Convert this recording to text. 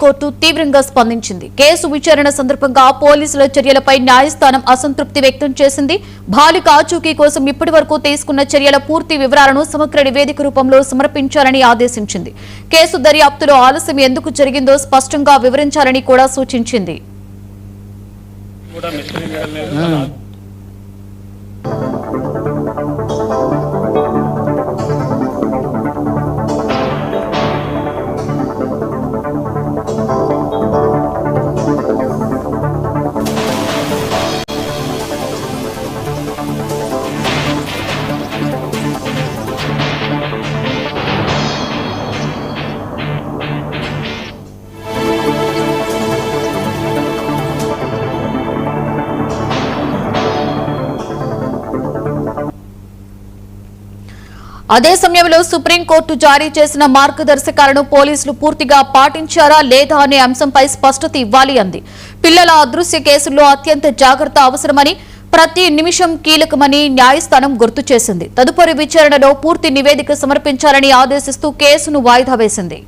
Court తీవ్రంగా స్పందించింది. Case విచారణ సందర్భంగా పోలీసుల చర్యలపై న్యాయస్థానం అసంతృప్తి వ్యక్తం చేసింది. బాలిక ఆచూకీ కోసం ఇప్పటివరకు తీసుకున్న చర్యల పూర్తి వివరాలను సమగ్ర నివేదిక రూపంలో సమర్పించాలని ఆదేశించింది. కేసు దర్యాప్తులో ఆలస్యం ఎందుకు జరిగిందో స్పష్టంగా వివరించాలని కూడా సూచించింది. అదే సమయంలో సుప్రీంకోర్టు జారీ చేసిన మార్గదర్శకాలను పోలీసులు పూర్తిగా పాటించారా లేదా అనే అంశంపై స్పష్టత ఇవ్వాలి అంది. పిల్లల అదృశ్య కేసుల్లో అత్యంత జాగ్రత్త అవసరమని, ప్రతి నిమిషం కీలకమని న్యాయస్థానం గుర్తు చేసింది. తదుపరి విచారణలో పూర్తి నివేదిక సమర్పించాలని ఆదేశిస్తూ కేసును వాయిదా వేసింది.